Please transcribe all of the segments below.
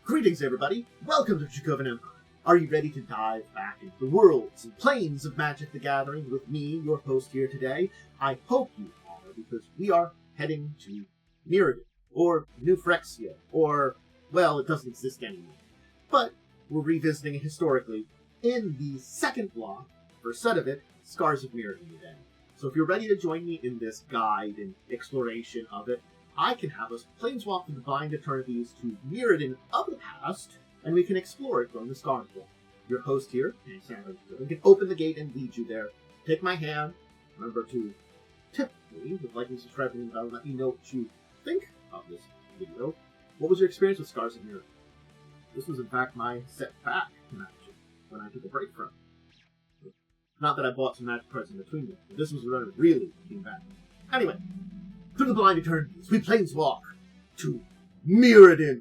Greetings, everybody. Welcome to Dracovin Empire. Are you ready to dive back into the worlds and planes of Magic the Gathering with me, your host here today? I hope you are, because we are heading to Mirrodin, or New Phyrexia, or, well, it doesn't exist anymore. But we're revisiting it historically in the second block, first set of it, Scars of Mirrodin today. So if you're ready to join me in this guide and exploration of it, I can have us planeswalk from the Blind Eternities to Mirrodin of the past, and we can explore it from the Scars block. Your host here, and can open the gate and lead you there. Take my hand. Remember to tip me with liking, subscribing, and let me know what you think of this video. What was your experience with Scars of Mirrodin? This was in fact my set back to Magic when I took a break from it. Not that I bought some Magic cards in between them, but this was when I really came back. Anyway, through the Blind Eternities, we planeswalk to Mirrodin.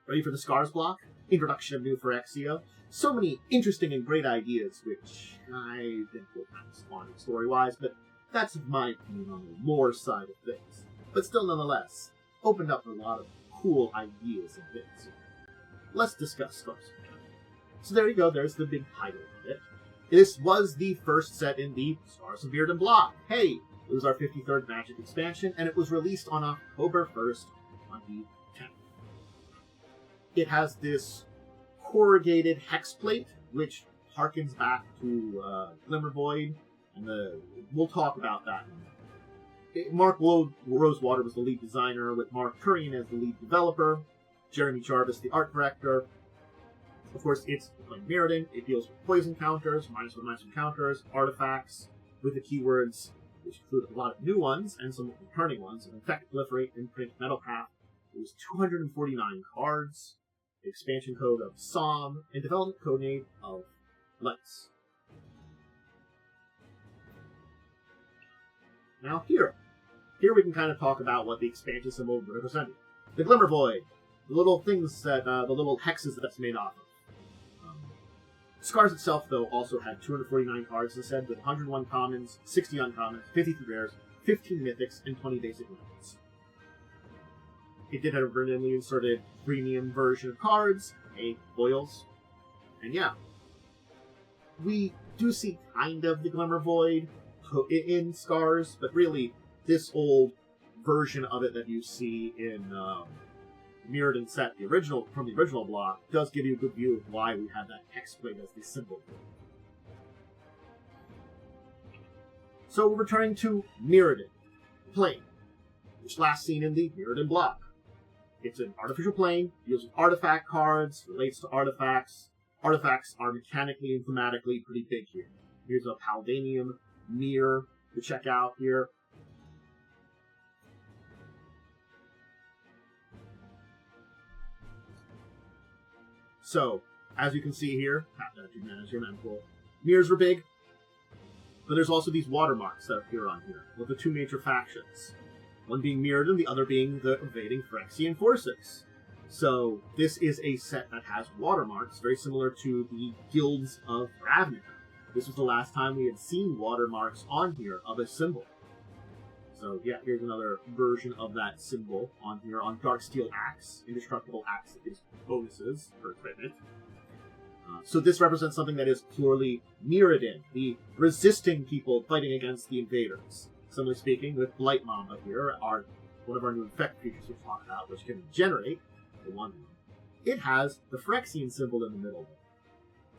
Ready for the Scars block? Introduction of New Phyrexia. So many interesting and great ideas, which I think will kind of spawn story-wise, but that's my opinion on the lore side of things. But still, nonetheless, opened up a lot of cool ideas and things. Let's discuss Scars. So there you go, there's the big title of it. This was the first set in the Scars of Mirrodin block. Hey! It was our 53rd Magic expansion, and it was released on October 1st, 2010. It has this corrugated hex plate, which harkens back to Glimmervoid, and we'll talk about that. Mark Rosewater was the lead designer, with Mark Turian as the lead developer, Jeremy Jarvis the art director. Of course, it's like Mirrodin. It deals with poison counters, -1/-1 counters, artifacts, with the keywords which include a lot of new ones and some returning ones, Infect, Proliferate, Imprint, Metalcraft. It was 249 cards, the expansion code of Psalm, and development codename of Lights. Now here we can kind of talk about what the expansion symbol represented. The Glimmervoid, the little things that, the little hexes that's made off of. Scars itself, though, also had 249 cards, as I said, with 101 commons, 60 uncommons, 53 rares, 15 mythics, and 20 basic lands. It did have a randomly inserted premium version of cards, 8 foils, and yeah. We do see kind of the Glimmervoid in Scars, but really, this old version of it that you see in Mirrodin set, from the original block, does give you a good view of why we had that hex plate as the symbol. So we're returning to Mirrodin plane, which last seen in the Mirrodin block. It's an artificial plane, deals with artifact cards, relates to artifacts. Artifacts are mechanically and thematically pretty big here. Here's a Paldanium mirror to check out here. So, as you can see here, tap that to manage your mana pool. Mirrors were big, but there's also these watermarks that appear on here, with the two major factions. One being Mirrodin, the other being the invading Phyrexian forces. So, this is a set that has watermarks, very similar to the Guilds of Ravnica. This was the last time we had seen watermarks on here of a symbol. So, yeah, here's another version of that symbol on here on Darksteel Axe. Indestructible Axe is bonuses for equipment. So this represents something that is purely Mirrodin, the resisting people fighting against the invaders. Similarly speaking, with Blight Mamba here, one of our new infect creatures we'll talk about, which can generate the one. It has the Phyrexian symbol in the middle.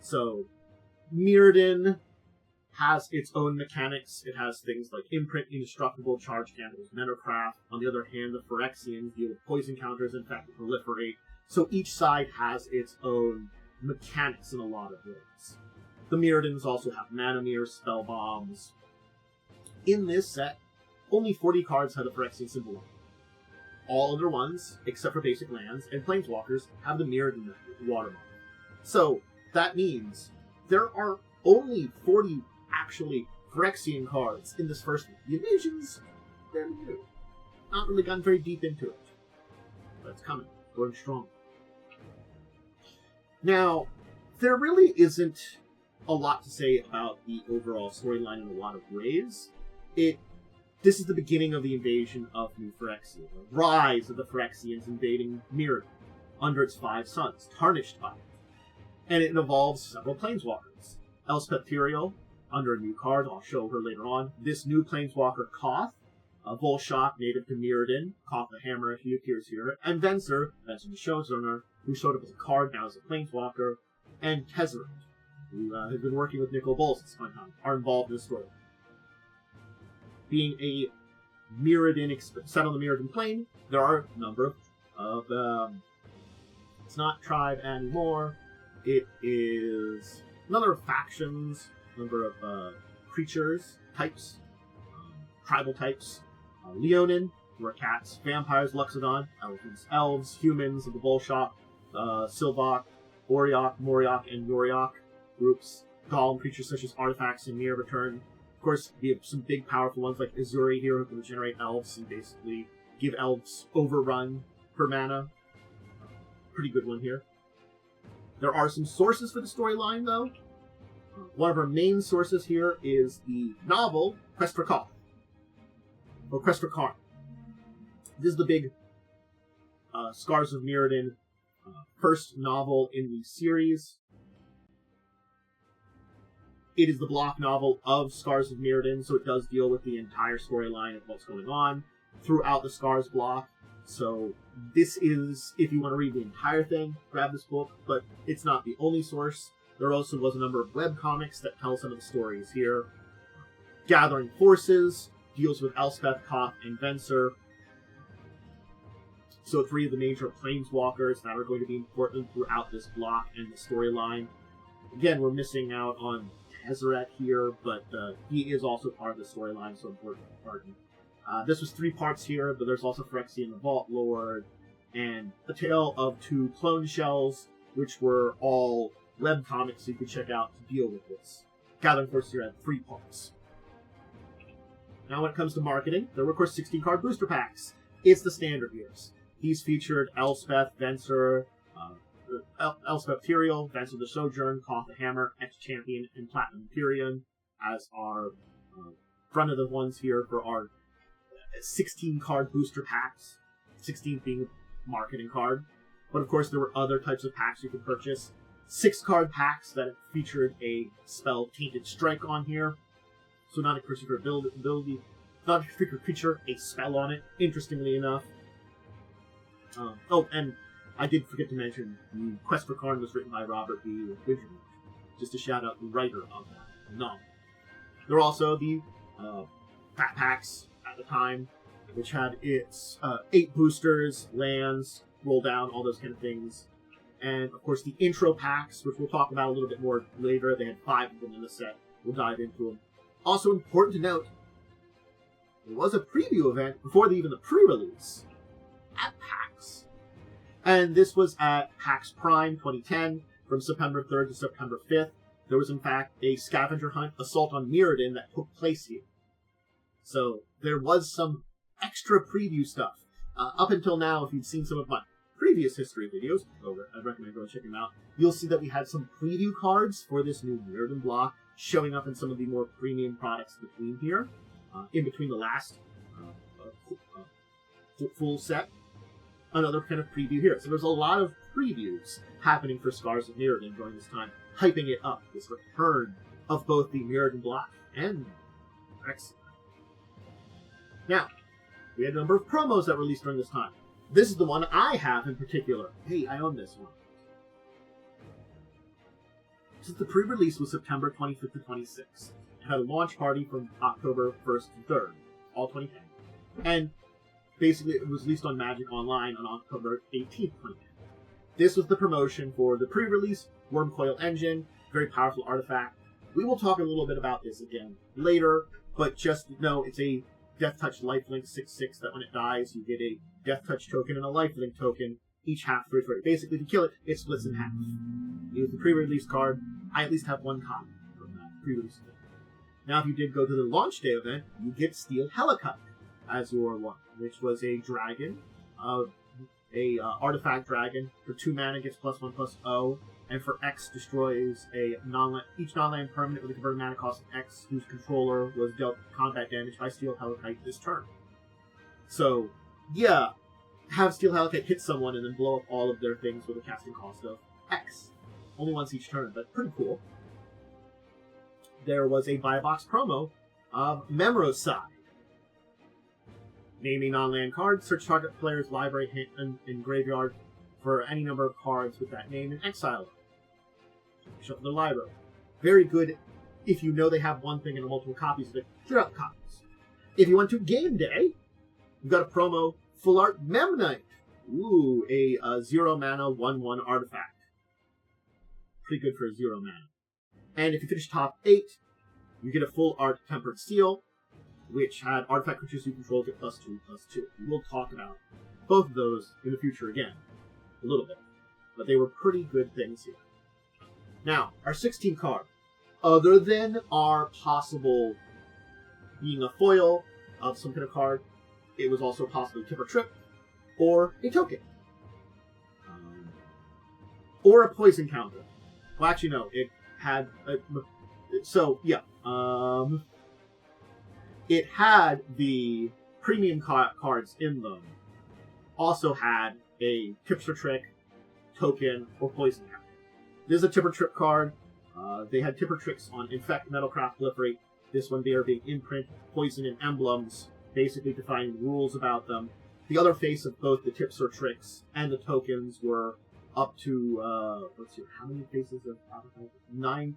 So, Mirrodin has its own mechanics. It has things like Imprint, Indestructible, Charge Candles, Metalcraft. On the other hand, the Phyrexians deal with poison counters, Infect, Proliferate. So each side has its own mechanics in a lot of ways. The Mirrodins also have Mana Mirrors, Spell Bombs. In this set, only 40 cards have the Phyrexian symbol on. All other ones, except for basic lands and planeswalkers, have the Mirrodin watermark. So that means there are only 40 actually Phyrexian cards in this first one. The invasions, they're new. Not really gone very deep into it. But it's coming. Going strong. Now, there really isn't a lot to say about the overall storyline in a lot of ways. This is the beginning of the invasion of New Phyrexia, the rise of the Phyrexians invading Mirrodin. under its 5 suns, tarnished by it. And it involves several planeswalkers. Elspeth Tyrael, under a new card, I'll show her later on. This new planeswalker, Koth, a Volshock native to Mirrodin, Koth the Hammer, he appears here, and Venser, that's the Showzoner, who showed up as a card, now as a planeswalker, and Tezzeret, who has been working with Nicol Bolas at some time, are involved in the story. Being a Mirrodin set on the Mirrodin plane, there are a number of it's not tribe anymore. It is a number of factions, a number of creatures, types, tribal types. Leonin, who are cats, vampires, Luxodon, elephants, elves, humans of the Volshock, Sylvok, Oriok, Moriok, and Yoriok groups. Golem creatures such as artifacts and Mir return. Of course, we have some big powerful ones like Azuri here who can regenerate elves and basically give elves overrun per mana. Pretty good one here. There are some sources for the storyline, though. One of our main sources here is the novel Quest for Koth, or Quest for Karn. This is the big Scars of Mirrodin first novel in the series. It is the block novel of Scars of Mirrodin, so it does deal with the entire storyline of what's going on throughout the Scars block. So this is, if you want to read the entire thing, grab this book, but it's not the only source. There also was a number of webcomics that tell some of the stories here. Gathering Forces deals with Elspeth, Koth, and Venser. So 3 of the major planeswalkers that are going to be important throughout this block and the storyline. Again, we're missing out on Tezzeret here, but he is also part of the storyline, so important part. This was 3 parts here, but there's also Phyrexian the Vault Lord, and A Tale of 2 Clone Shells, which were all webcomics you could check out to deal with this. Gathering Force here had 3 parts. Now when it comes to marketing, there were of course 16-card booster packs. It's the standard years. These featured Elspeth, Venser, Elspeth Tyrael, Venser the Sojourn, Koth the Hammer, X-Champion, and Platinum Empyrean as our front of the ones here for our 16-card booster packs, 16th being a marketing card. But of course there were other types of packs you could purchase. 6-card packs that featured a spell Tainted Strike on here. So not a particular ability, not a particular creature, a spell on it, interestingly enough. Oh, and I did forget to mention, the Quest for Karn was written by Robert B. Widgery, just to shout out the writer of that novel. There were also the Fat Packs at the time, which had its 8 boosters, lands, roll down, all those kind of things. And, of course, the intro packs, which we'll talk about a little bit more later. They had 5 of them in the set. We'll dive into them. Also important to note, there was a preview event before even the pre-release at PAX. And this was at PAX Prime 2010, from September 3rd to September 5th. There was, in fact, a scavenger hunt assault on Mirrodin that took place here. So there was some extra preview stuff. Up until now, if you've seen some of my previous history videos, I'd recommend going check them out, you'll see that we had some preview cards for this new Mirrodin block showing up in some of the more premium products between here, in between the last full set. Another kind of preview here. So there's a lot of previews happening for Scars of Mirrodin during this time, hyping it up, this return of both the Mirrodin block and X. Now, we had a number of promos that were released during this time. This is the one I have in particular. Hey, I own this one. Since the pre-release was September 25th to 26th, it had a launch party from October 1st to 3rd, all 2010. And basically, it was released on Magic Online on October 18th, 2010. This was the promotion for the pre-release Wormcoil Engine, very powerful artifact. We will talk a little bit about this again later, but just know it's a Death Touch Lifelink 6/6 that when it dies, you get a Death Touch token and a Lifelink token, each half 3/3. Basically, if you kill it, it splits in half. Use the pre-release card. I at least have one copy from that pre-release event. Now, if you did go to the launch day event, you get Steel Helicut as your one, which was a dragon, artifact dragon. For 2 mana, gets +1/+0, and for X destroys each non-land permanent with a converted mana cost of X, whose controller was dealt combat damage by Steel Helicut this turn. So, yeah, have Steel Halakite hit someone and then blow up all of their things with a casting cost of X. Only once each turn, but pretty cool. There was a buy box promo of Memroside. Name a non-land card, search target player's library and graveyard for any number of cards with that name and exile them. Shuffle their library. Very good if you know they have one thing and multiple copies of it. Clear out the copies. If you went to game day, you've got a promo, Full Art Memnite. Ooh, a 0 mana 1/1 artifact. Pretty good for a 0 mana. And if you finish top 8, you get a Full Art Tempered Seal, which had artifact creatures you control get +2/+2. We'll talk about both of those in the future again, a little bit. But they were pretty good things here. Now, our 16 card. Other than our possible being a foil of some kind of card, it was also possibly Tip or Trip, or a token. Or a poison counter. Well, actually, no. It had... it had the premium cards in them. Also had a Tips or Trick, token, or poison counter. This is a Tip or Trip card. They had Tip or Tricks on Infect, Metalcraft, Proliferate. This one there being Imprint, Poison, and Emblems, basically defining rules about them. The other face of both the Tips or Tricks and the tokens were up to, let's see, how many faces of advertising? 9.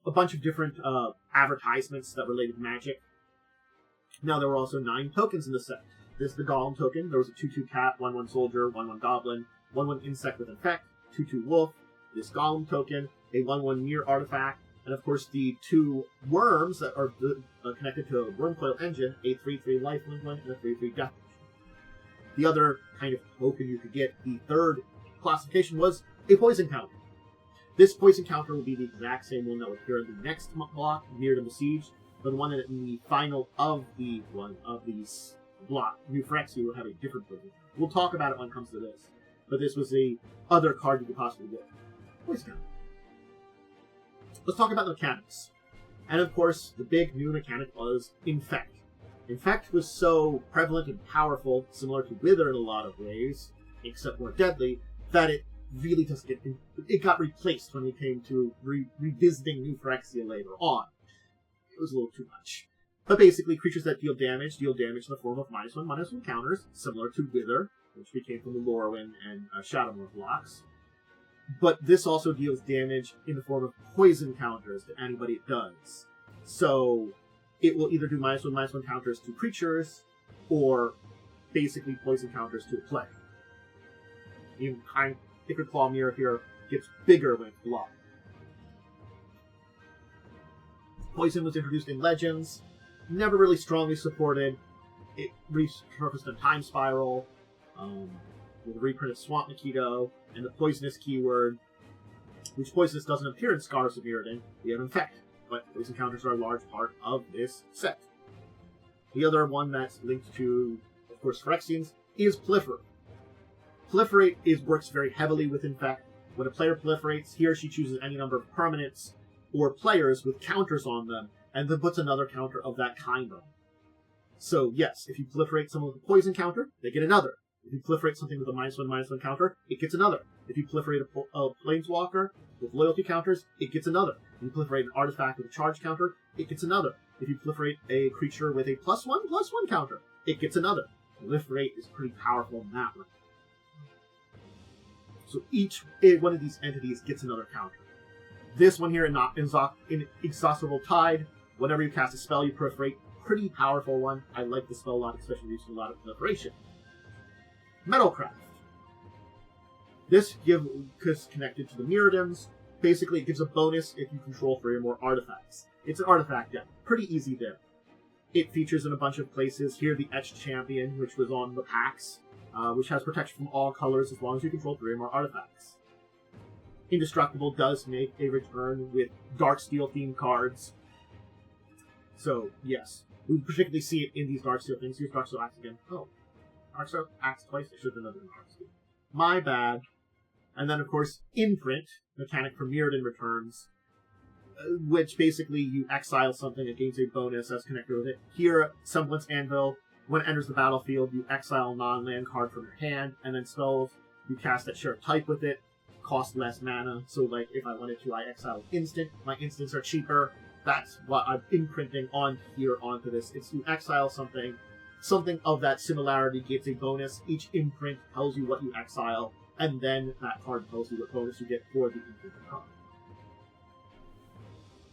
A bunch of different advertisements that related to magic. Now, there were also 9 tokens in the set. This is the Golem token. There was a 2/2 cat, 1/1 soldier, 1/1 goblin, 1/1 insect with infect, 2/2 wolf. This Golem token, a 1/1 mirror artifact, and of course the 2 worms that are connected to a Wormcoil engine, a 3/3 lifelink one and a 3/3 death. The other kind of token you could get, the third classification, was a poison counter. This poison counter will be the exact same one that would appear in the next block, Near to the Siege, but the one that in the final of the one of these block, New Phyrexia, will have a different poison counter. We'll talk about it when it comes to this, but this was the other card you could possibly get. Poison counter. Let's talk about the mechanics. And of course, the big new mechanic was Infect. Infect was so prevalent and powerful, similar to Wither in a lot of ways, except more deadly, that it really doesn't get... It got replaced when we came to revisiting New Phyrexia later on. It was a little too much. But basically, creatures that deal damage in the form of -1/-1 counters, similar to Wither, which became from the Lorwyn and Shadowmoor blocks. But this also deals damage in the form of poison counters to anybody it does. So it will either do -1/-1 counters to creatures, or basically poison counters to a player. Even Thicker Claw Mirror here gets bigger when it's blocked. Poison was introduced in Legends, never really strongly supported. It resurfaced in Time Spiral, with a reprint of Swamp Nikito, and the Poisonous keyword, which Poisonous doesn't appear in Scars of Mirrodin. We have Infect, but poison counters are a large part of this set. The other one that's linked to, of course, Phyrexians is Proliferate. Proliferate works very heavily with Infect. When a player proliferates, he or she chooses any number of permanents or players with counters on them, and then puts another counter of that kind on. So yes, if you proliferate someone with a poison counter, they get another. If you proliferate something with a -1/-1 counter, it gets another. If you proliferate a planeswalker with loyalty counters, it gets another. If you proliferate an artifact with a charge counter, it gets another. If you proliferate a creature with a +1/+1 counter, it gets another. Proliferate is pretty powerful in that way. So each one of these entities gets another counter. This one here in Inexhaustible Tide, whenever you cast a spell, you proliferate. Pretty powerful one. I like the spell a lot, especially using a lot of proliferation. Metalcraft. This is connected to the Mirrodins. Basically, it gives a bonus if you control 3 or more artifacts. It's an artifact deck. Pretty easy there. It features in a bunch of places. Here, the Etched Champion, which was on the packs, which has protection from all colors as long as you control 3 or more artifacts. Indestructible does make a return with Darksteel-themed cards. So, yes. We particularly see it in these Darksteel things. Here's Darksteel Axe again. Oh. Darksteel Axe twice? I should have done another Darksteel. My bad. And then, of course, Imprint, mechanic from Mirrodin returns. which basically you exile something, it gains a bonus that's connected with it. Here, Semblance Anvil, when it enters the battlefield, you exile a non-land card from your hand, and then spells you cast that share type with it, cost less mana. So, like, if I wanted to, I exile instant. My instants are cheaper. That's what I'm imprinting on here onto this. It's you exile something of that similarity gets a bonus. Each imprint tells you what you exile, and then that card tells you what bonus you get for the imprinted card.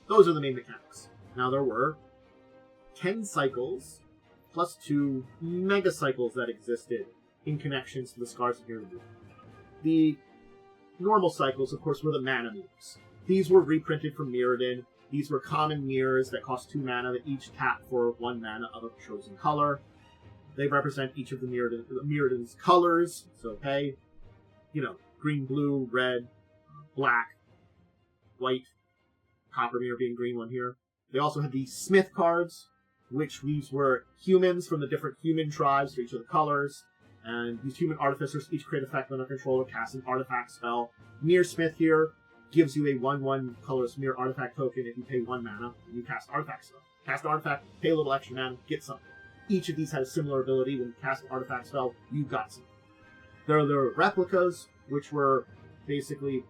Those are the main mechanics. Now, there were 10 cycles, plus 2 mega cycles that existed in connections to the Scars of Mirrodin. The normal cycles, of course, were the mana moves. These were reprinted from Mirrodin. These were common mirrors that cost 2 mana that each tap for 1 mana of a chosen color. They represent each of the Mirrodin's colors. So, hey, green, blue, red, black, white, copper mirror being green one here. They also had the Smith cards, which these were humans from the different human tribes for each of the colors. And these human artificers each create effect when a controller casts an artifact spell. Mirror Smith here gives you a 1/1 colorless mirror artifact token if you pay 1 mana and you cast artifact spell. Cast an artifact, pay a little extra mana, get something. Each of these has a similar ability. When you cast an artifact spell, you got something. There are the replicas, which were basically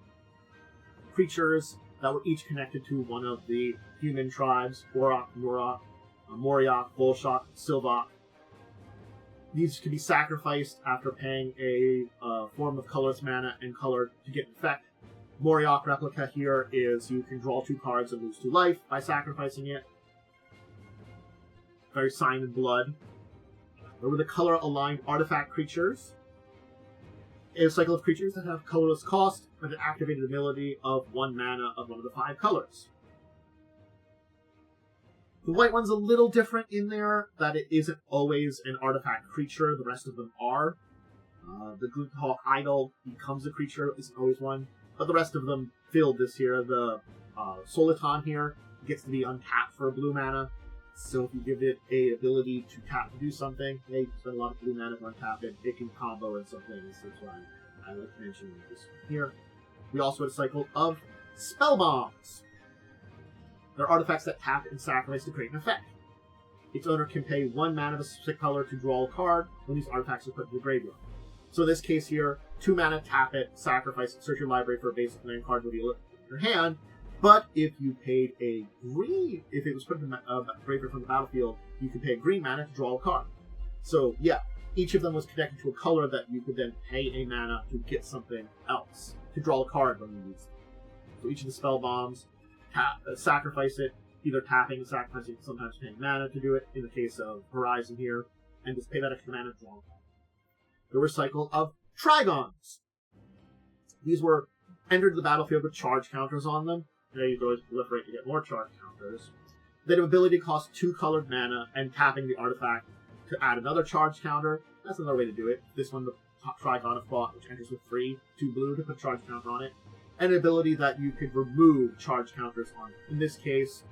creatures that were each connected to one of the human tribes: Orok, Murok, Moriok, Bolshok, Silvok. These can be sacrificed after paying a form of colorless mana and color to get an effect. Moriok replica here is you can draw 2 cards and lose 2 life by sacrificing it. Very Sign in Blood. There were the color-aligned artifact creatures. A cycle of creatures that have colorless cost, but an activated ability of 1 mana of one of the 5 colors. The white one's a little different in there, that it isn't always an artifact creature. The rest of them are. The Glutahawk Idol becomes a creature, isn't always one. But the rest of them filled this here. The Soliton here gets to be untapped for a blue mana. So if you give it a ability to tap to do something, you spend a lot of blue mana to untap it. It can combo in some things. That's why I like to mention this here. We also had a cycle of Spell Bombs. They're artifacts that tap and sacrifice to create an effect. Its owner can pay 1 mana of a specific color to draw a card when these artifacts are put in the graveyard. So in this case here, 2 mana, tap it, sacrifice it, search your library for a basic land card, reveal it in your hand. But if you paid a green, if it was put in the graveyard from the battlefield, you could pay a green mana to draw a card. So yeah, each of them was connected to a color that you could then pay a mana to get something else, to draw a card when you use it. So each of the spell bombs, sacrifice it, either tapping and sacrificing, sometimes paying mana to do it, in the case of Horizon here, and just pay that extra mana to draw a card. There were a cycle of Trigons. These were entered the battlefield with charge counters on them. You could always proliferate to get more charge counters. They have ability to cost 2 colored mana and tapping the artifact to add another charge counter. That's another way to do it. This one, the Trigon of Thought, which enters with 3, 2 blue to put a charge counter on it. And an ability that you could remove charge counters on it. In this case,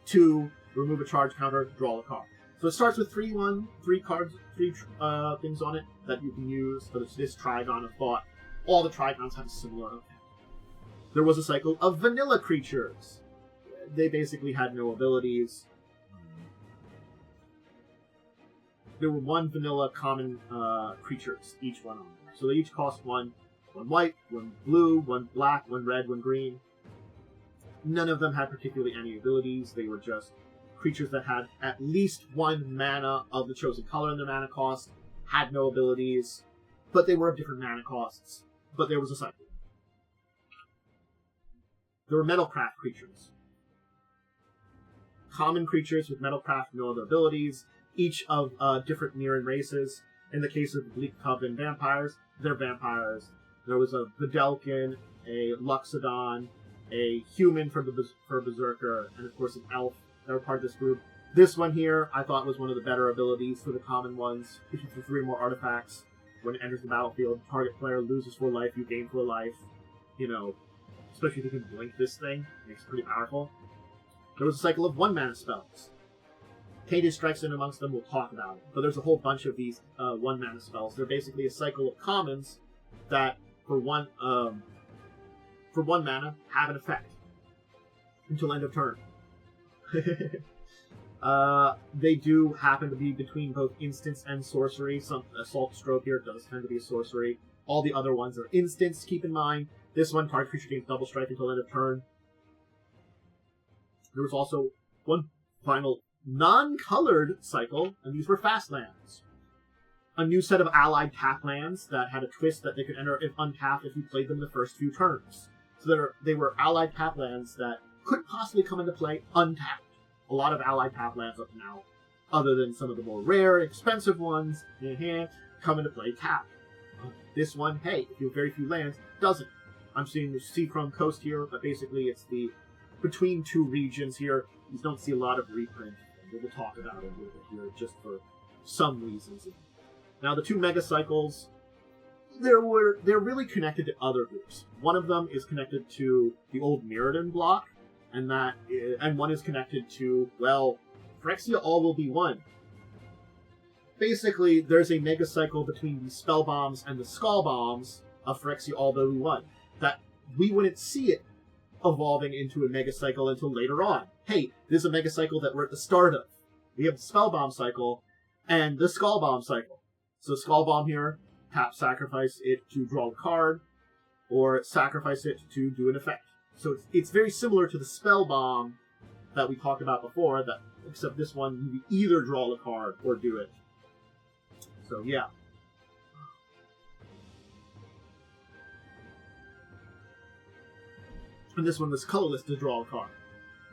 2, remove a charge counter, draw a card. So it starts with 3 cards, 3 things on it that you can use for this Trigon of Thought. All the Trigons have a similar effect. There was a cycle of vanilla creatures. They basically had no abilities. There were 1 vanilla common creatures, each one on there. So they each cost 1 white, 1 blue, 1 black, 1 red, 1 green. None of them had particularly any abilities. They were just creatures that had at least 1 mana of the chosen color in their mana cost, had no abilities, but they were of different mana costs. But there was a cycle. There were Metalcraft creatures. Common creatures with Metalcraft, no other abilities, each of different Mirran races. In the case of the Bleak Coven vampires, they're vampires. There was a Videlkin, a Luxodon, a human for Berserker, and of course an elf that were part of this group. This one here, I thought was one of the better abilities for the common ones. Gives you 3 more artifacts. When it enters the battlefield, target player loses 4 life, you gain 4 life. Especially if you can blink this thing, it makes it pretty powerful. There was a cycle of 1 mana spells. Tainted Strikes in amongst them, we'll talk about it. But there's a whole bunch of these 1 mana spells. They're basically a cycle of commons that, for one mana, have an effect. until end of turn. They do happen to be between both instants and sorcery. Some Assault Stroke here does tend to be a sorcery. All the other ones are instants, keep in mind. This one, target creature gains double strike until end of turn. There was also one final non-colored cycle, and these were fast lands. A new set of allied tap lands that had a twist that they could enter if untapped if you played them the first few turns. So they were allied tap lands that could possibly come into play untapped. A lot of allied tap lands up now, other than some of the more rare, expensive ones, come into play tapped. This one, hey, if you have very few lands, doesn't. I'm seeing the Seachrome Coast here, but basically it's the between two regions here. You don't see a lot of reprint. We'll talk about it a little bit here, just for some reasons. Now, the two mega cycles, they're really connected to other groups. One of them is connected to the old Mirrodin block, and one is connected to, well, Phyrexia All Will Be One. Basically, there's a mega cycle between the Spell Bombs and the Skull Bombs of Phyrexia All Will Be One that we wouldn't see it evolving into a mega cycle until later on. Hey, there's a mega cycle that we're at the start of. We have the Spell Bomb cycle and the Skull Bomb cycle. So Skull Bomb here, tap, sacrifice it to draw a card, or sacrifice it to do an effect. So it's very similar to the Spell Bomb that we talked about before, except this one, you either draw a card or do it. So yeah. And this one was colorless to draw a card.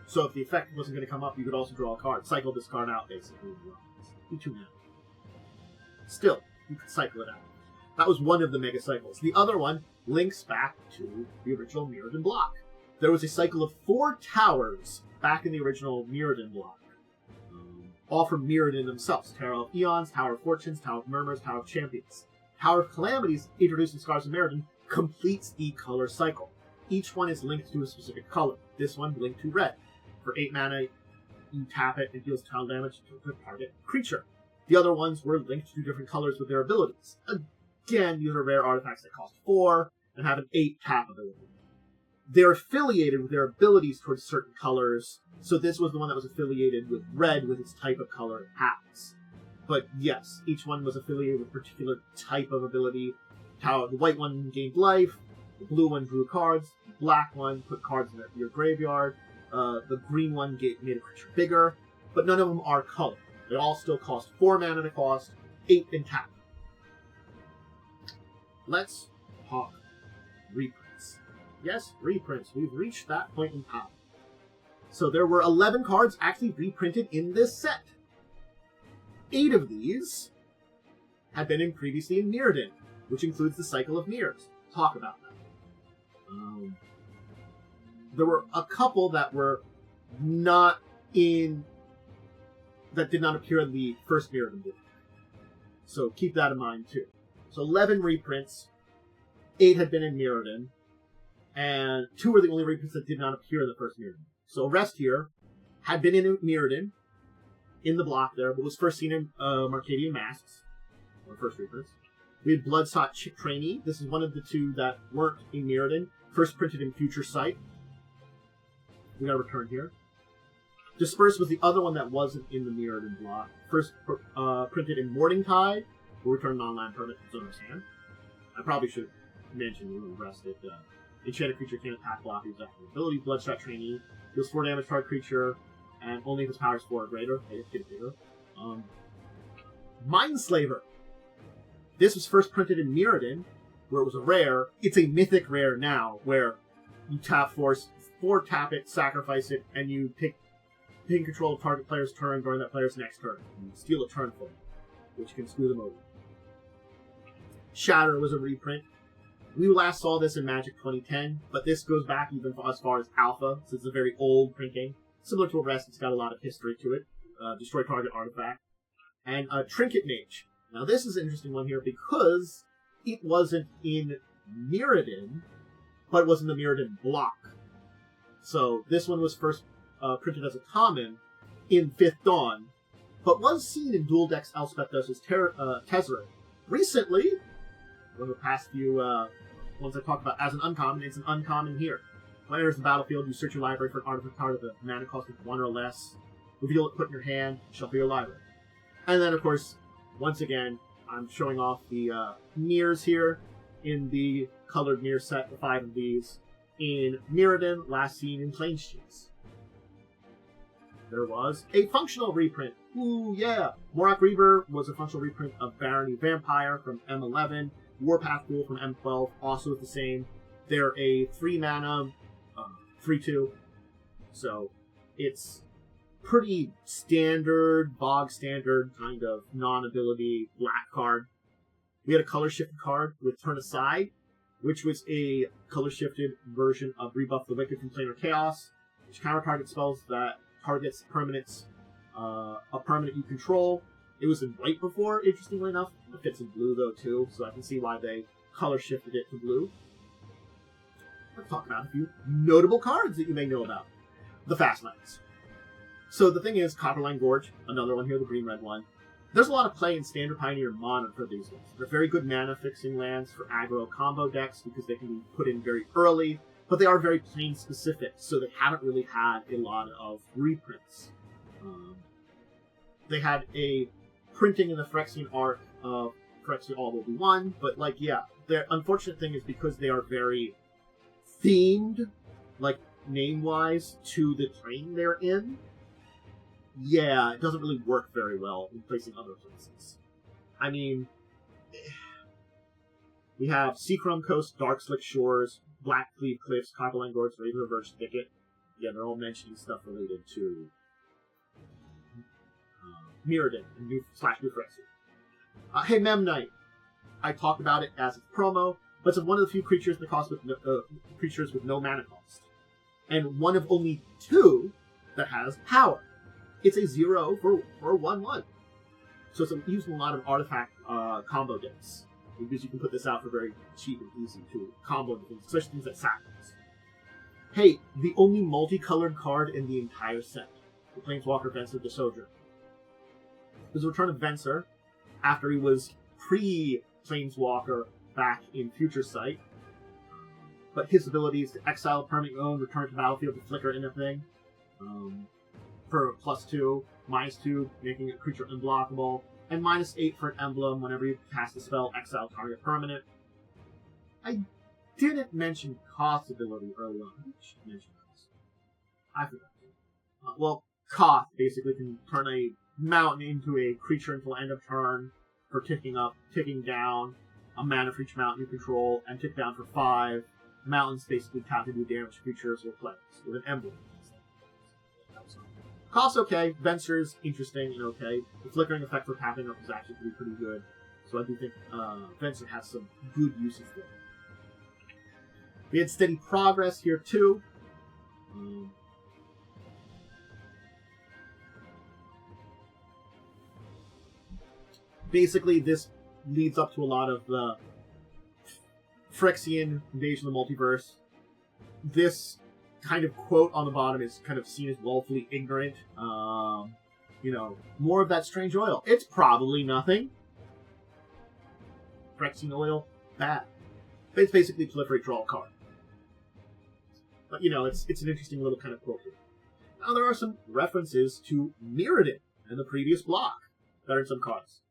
So if the effect wasn't going to come up, you could also draw a card. Cycle this card out, basically. Be 2 mana. Still, you could cycle it out. That was one of the mega cycles. The other one links back to the original Mirrodin block. There was a cycle of 4 towers back in the original Mirrodin block. All from Mirrodin themselves. Tower of Eons, Tower of Fortunes, Tower of Murmurs, Tower of Champions. Tower of Calamities, introduced in Scars of Mirrodin, completes the color cycle. Each one is linked to a specific color. This one linked to red. For 8 mana, you tap it and deals total damage to a target creature. The other ones were linked to different colors with their abilities. Again, these are rare artifacts that cost 4 and have an 8 tap ability. They're affiliated with their abilities towards certain colors, so this was the one that was affiliated with red with its type of color it has. But yes, each one was affiliated with a particular type of ability. The white one gained life, the blue one drew cards, the black one put cards in your graveyard, the green one made a creature bigger, but none of them are colored. They all still cost 4 mana to cost, 8 in tap. Let's talk reprints. Yes, reprints. We've reached that point in time. So there were 11 cards actually reprinted in this set. 8 of these had been previously in Mirrodin, which includes the Cycle of Mirrors. Talk about that. There were a couple that were not in... that did not appear in the first Mirrodin book. So keep that in mind, too. So 11 reprints, 8 had been in Mirrodin, and 2 were the only reprints that did not appear in the first Mirrodin. So the rest here had been in Mirrodin, in the block there, but was first seen in Marcadian Masks, or first reprints. We had Bloodshot Trainee. This is one of the 2 that weren't in Mirrodin, first printed in Future Sight. We got a return here. Disperse was the other one that wasn't in the Mirrodin block. First printed in Morningtide, will return non-land permanent to its owner's hand. I probably should mention the rest of it. Enchanted creature can't attack, block, use active ability. Bloodshot Trainee deals 4 damage to our creature, and only if its power is 4 or greater. Hey, get it bigger. Mindslaver. This was first printed in Mirrodin, where it was a rare. It's a mythic rare now, where you tap 4, tap it, sacrifice it, and you take control of target player's turn during that player's next turn. You steal a turn for it, which can screw them over. Shatter was a reprint. We last saw this in Magic 2010, but this goes back even as far as Alpha, so it's a very old printing. Similar to the rest, it's got a lot of history to it. Destroy target artifact. And Trinket Mage. Now this is an interesting one here because it wasn't in Mirrodin, but it was in the Mirrodin block. So this one was first printed as a common in 5th Dawn, but was seen in Dual Decks Elspeth vs. Tezzeret. Recently, one of the past few ones I talked about as an uncommon, it's an uncommon here. When it enters the battlefield, you search your library for an artifact card with a mana cost of 1 or less. Reveal it, put in your hand, shuffle your library. And then, of course, once again, I'm showing off the mirrors here in the colored mirror set, the 5 of these, in Mirrodin, last seen in Plains Cheese. There was a functional reprint. Ooh, yeah! Morak Reaver was a functional reprint of Barony Vampire from M11. Warpath Ghoul from M12, also the same. They're a 3 mana, 3/2. So, it's pretty standard, bog standard kind of non-ability black card. We had a color shifted card with Turn Aside, which was a color shifted version of Rebuff the Wicked from Planar Chaos, which counter target spells that targets permanents, a permanent you control. It was in white before, interestingly enough. It fits in blue though too, so I can see why they color shifted it to blue. Let's talk about a few notable cards that you may know about. The Fast Knights. So the thing is, Copperline Gorge, another one here, the green-red one. There's a lot of play in Standard Pioneer and Modern for these ones. They're very good mana-fixing lands for aggro combo decks because they can be put in very early, but they are very plane-specific, so they haven't really had a lot of reprints. They had a printing in the Phyrexian arc of Phyrexian All Will Be One, but, like, yeah, the unfortunate thing is because they are very themed, like, name-wise, to the plane they're in, yeah, it doesn't really work very well in placing other places. I mean, we have Seacrum Coast, Dark Slick Shores, Black Cleave Cliffs, Copperline Gorge, Raven Reverse Thicket. Yeah, they're all mentioning stuff related to Mirrodin and New Phyrexian. Hey, Memnite. I talked about it as a promo, but it's one of the few creatures that cost with creatures with no mana cost, and one of only 2 that has power. It's a 0 for 1/1. So it's used in a lot of artifact combo decks. Because you can put this out for very cheap and easy to combo things, especially things like Sackers. Hey, the only multicolored card in the entire set. The Planeswalker Venser the Sojourner. There's a return of Venser after he was pre-Planeswalker back in Future Sight. But his ability is to exile a permanent you own, return to battlefield to flicker in a thing. For +2, -2, making a creature unblockable, and -8 for an emblem whenever you cast a spell, exile target permanent. I didn't mention Koth's ability early on. I should mention Koth. I forgot. Well, Koth basically can turn a mountain into a creature until end of turn for ticking down, a mana for each mountain you control, and tick down for 5. Mountains basically tap to do damage to creatures or players with an emblem. Costs okay, Venser's interesting and okay. The flickering effect for tapping up is actually pretty good. So I do think Venser has some good uses there. We had steady progress here too. Basically, this leads up to a lot of the Phyrexian invasion of the multiverse. This kind of quote on the bottom is kind of seen as woefully ignorant. More of that strange oil. It's probably nothing. Phyrexian oil, bad. But it's basically proliferate, draw a card. But, it's an interesting little kind of quote here. Now, there are some references to Mirrodin in the previous block that are in some cards.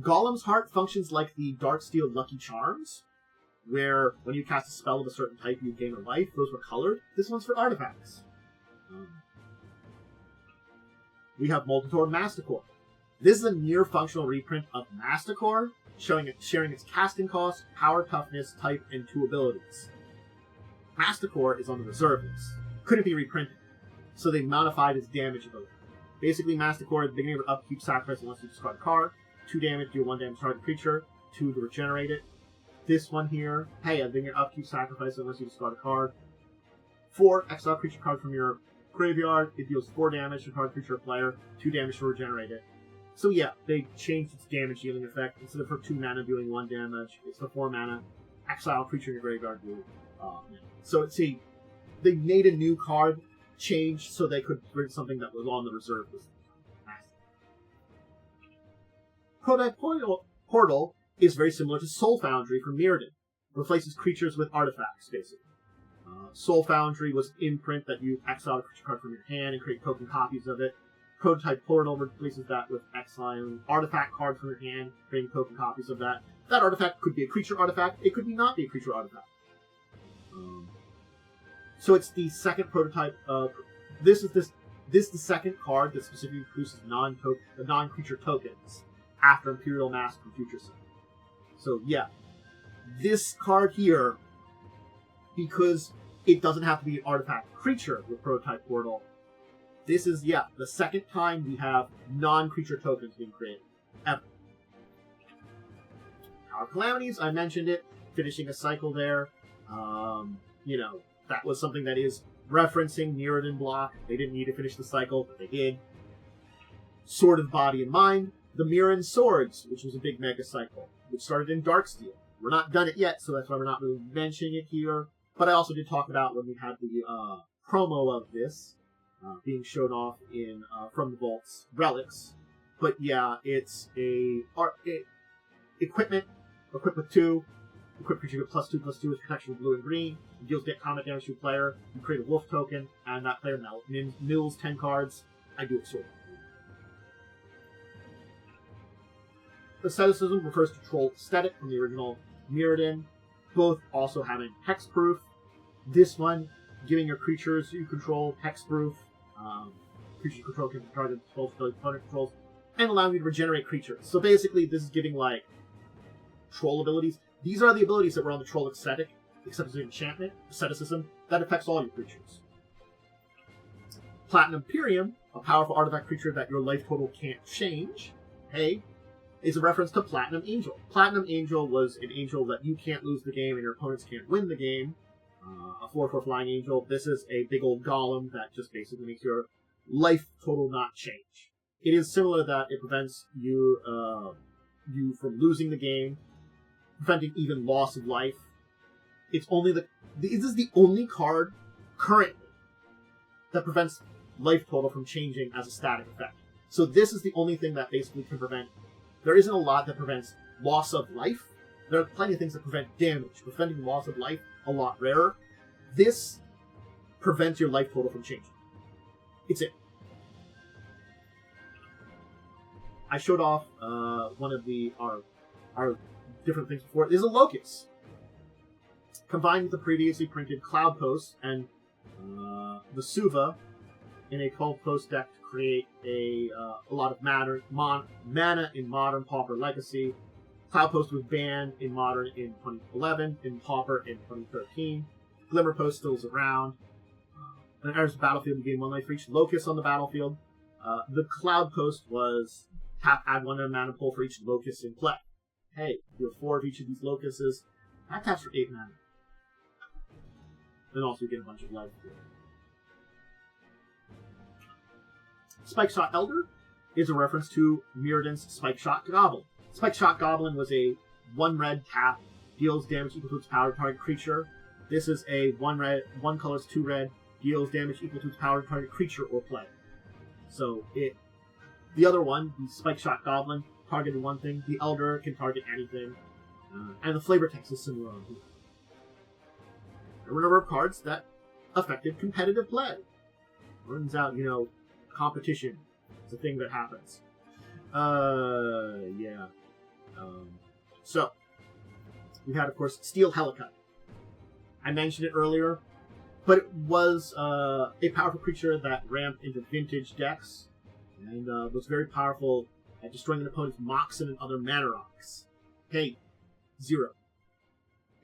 Golem's Heart functions like the Darksteel Lucky Charms, where when you cast a spell of a certain type, you gain a life. Those were colored. This one's for artifacts. We have Multitor Masticore. This is a near-functional reprint of Masticore, sharing its casting cost, power, toughness, type, and 2 abilities. Masticore is on the reserve list. Couldn't be reprinted, so they modified its damage ability. Basically, Masticore, at the beginning of your upkeep, sacrifice unless you discard a card. 2 damage, deal 1 damage to target creature. 2 to regenerate it. This one here, hey, at the beginning of your upkeep, sacrifice unless you discard a card. 4, exile creature card from your graveyard. It deals 4 damage to target creature or player. 2 damage to regenerate it. So yeah, they changed its damage dealing effect. Instead of for 2 mana dealing 1 damage, it's for 4 mana. Exile creature in your graveyard deal. So they made a new card change so they could bring something that was on the reserve list. Prototype Portal is very similar to Soul Foundry from Mirrodin. Replaces creatures with artifacts, basically. Soul Foundry was an imprint that you exile a creature card from your hand and create token copies of it. Prototype Portal replaces that with exiling artifact card from your hand, creating token copies of that. That artifact could be a creature artifact. It could not be a creature artifact. So it's the second prototype. This is the second card that specifically produces non-creature tokens after Imperial Mask from Future Sight. So yeah, this card here, because it doesn't have to be an artifact creature with Prototype Portal, this is, yeah, the second time we have non-creature tokens being created, ever. Power Calamities, I mentioned it, finishing a cycle there. You know, that was something that is referencing Mirrodin block. They didn't need to finish the cycle, but they did. Sword of Body and Mind, the Mirrodin Swords, which was a big mega cycle, which started in Darksteel. We're not done it yet, so that's why we're not really mentioning it here. But I also did talk about when we had the promo of this being shown off in From the Vault's Relics. But yeah, it's equipment, equipped with 2. Equip creature with +2/+2 with protection with blue and green. It deals net combat damage to a player. You create a wolf token, and that player mills 10 cards. I do it sort of. Asceticism refers to Troll Aesthetic from the original Mirrodin, both also having hexproof. This one, giving your creatures you control hexproof. Creatures you control can target spells opponent controls, and allowing you to regenerate creatures. So basically, this is giving, like, troll abilities. These are the abilities that were on the Troll Aesthetic, except as an enchantment, asceticism, that affects all your creatures. Platinum Imperium, a powerful artifact creature that your life total can't change, hey, is a reference to Platinum Angel. Platinum Angel was an angel that you can't lose the game and your opponents can't win the game. A 4/4 flying angel. This is a big old golem that just basically makes your life total not change. It is similar that it prevents you from losing the game, preventing even loss of life. It's only this is the only card currently that prevents life total from changing as a static effect. So this is the only thing that basically can prevent. There isn't a lot that prevents loss of life. There are plenty of things that prevent damage. Preventing loss of life, a lot rarer. This prevents your life total from changing. It's it. I showed off one of our different things before. This is a Locust. Combined with the previously printed Cloud Post and the Suva in a Cloud Post deck to create a lot of mana in Modern, Pauper, Legacy. Cloud Post was banned in Modern in 2011, in Pauper in 2013. Glimmer Post still is around. When it enters the battlefield, you gain 1 life for each Locust on the battlefield. The Cloud Post was add 1 mana pool for each Locust in play. Hey, you have 4 of each of these Locusts. That taps for 8 mana. Then also you get a bunch of life. Spike Shot Elder is a reference to Mirrodin's Spike Shot Goblin. Spike Shot Goblin was a 1 red tap, deals damage equal to its power target creature. This is a 1 red, 1 color's 2 red, deals damage equal to its power target creature or player. So the other one, the Spike Shot Goblin, targeted one thing. The Elder can target anything. And the flavor text is similar on here. There were a number of cards that affected competitive play. Turns out, competition is a thing that happens. Yeah. So, we had, of course, Steel Helicite. I mentioned it earlier, but it was a powerful creature that ramped into vintage decks and was very powerful at destroying an opponent's Moxen and other mana rocks. Hey, 0.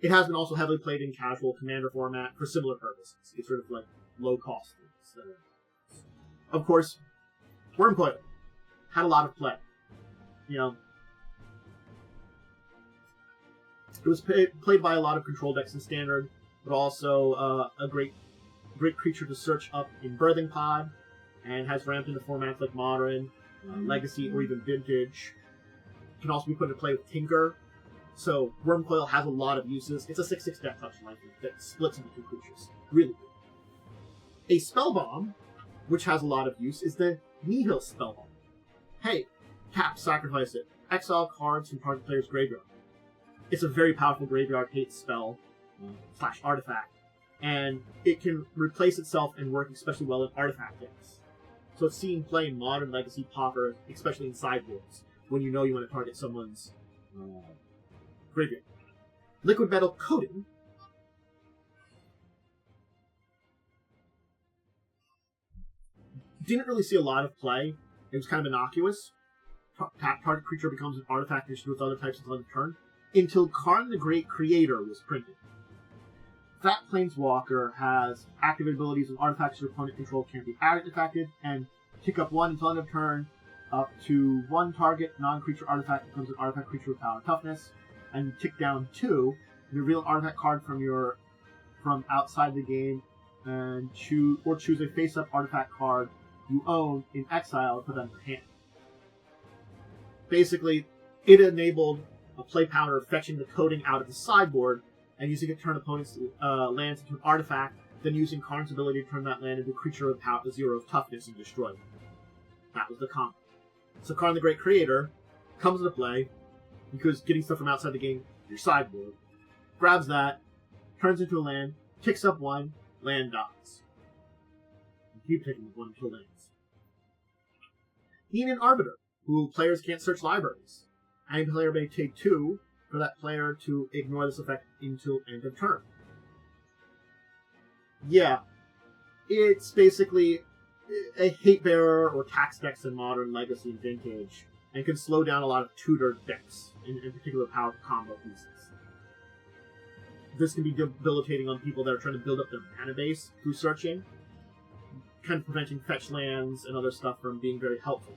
It has been also heavily played in casual commander format for similar purposes. It's sort of like low cost things. Of course, Wormcoil had a lot of play. It was played by a lot of control decks in Standard, but also a great creature to search up in Birthing Pod, and has ramped into formats like Modern, Legacy, or even Vintage. It can also be put into play with Tinker. So Wormcoil has a lot of uses. It's a 6/6 deck touch life that splits into 2 creatures. Really good. A Spell Bomb, which has a lot of use, is the Nihil Spell Bomb. Hey, tap, sacrifice it. Exile cards from target player's graveyard. It's a very powerful graveyard hate spell / artifact and it can replace itself and work especially well in artifact decks. So it's seen play in Modern, Legacy, Pauper, especially in sideboards, when you know you want to target someone's graveyard. Liquid Metal Coating didn't really see a lot of play. It was kind of innocuous. Target creature becomes an artifact issued with other types until end of turn, until Karn the Great Creator was printed. That Planeswalker has activated abilities and artifacts your opponent control can't be affected, and kick up 1 until end of turn, up to 1 target non-creature artifact becomes an artifact creature with power toughness, and kick down 2, reveal an artifact card from outside the game, and choose a face-up artifact card you own in exile, put that in your hand. Basically, it enabled a play power of fetching the coating out of the sideboard and using it to turn opponents' lands into an artifact, then using Karn's ability to turn that land into a creature with 0 of toughness and destroy them. That was the combo. So Karn the Great Creator comes into play because getting stuff from outside the game, your sideboard, grabs that, turns into a land, kicks up 1, land dies. You keep taking with 1 until lands. Need an Arbiter, who players can't search libraries. Any player may take 2 for that player to ignore this effect until end of turn. Yeah, it's basically a hate bearer or tax decks in Modern, Legacy, and Vintage, and can slow down a lot of tutored decks, in particular power combo pieces. This can be debilitating on people that are trying to build up their mana base through searching, kind of preventing fetch lands and other stuff from being very helpful.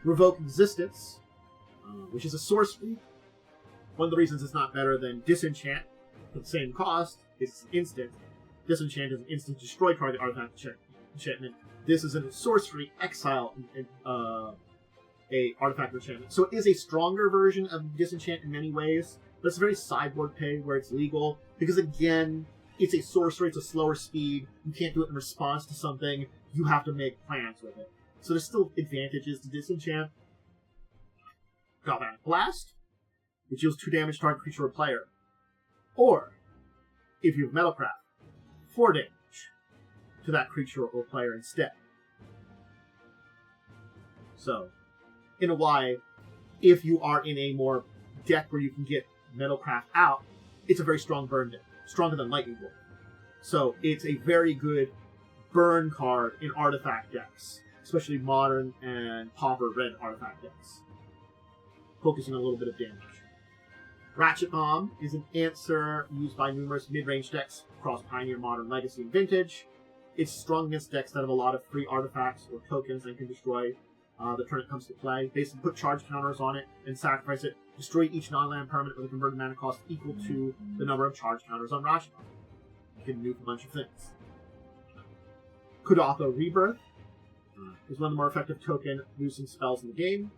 Revoke Existence, which is a sorcery. One of the reasons it's not better than Disenchant, for the same cost, is instant. Disenchant is an instant destroy target artifact enchantment. This is a sorcery exile a artifact enchantment. So it is a stronger version of Disenchant in many ways, but it's a very sideboard pay where it's legal, because again, it's a sorcery, it's a slower speed, you can't do it in response to something, you have to make plans with it. So there's still advantages to Disenchant. Galvanic Blast, which deals 2 damage to target creature or player. Or, if you have Metalcraft, 4 damage to that creature or player instead. So, in a way, if you are in a more deck where you can get Metalcraft out, it's a very strong burn deck. Stronger than Lightning Bolt. So, it's a very good burn card in artifact decks, especially Modern and Pauper red artifact decks, focusing on a little bit of damage. Ratchet Bomb is an answer used by numerous mid-range decks across Pioneer, Modern, Legacy, and Vintage. It's strong against decks that have a lot of free artifacts or tokens and can destroy the turn it comes to play. Basically put charge counters on it and sacrifice it. Destroy each non-land permanent with a converted mana cost equal to the number of charge counters on Ratchet Bomb. You can nuke a bunch of things. Kudatha Rebirth is one of the more effective token boosting spells in the game.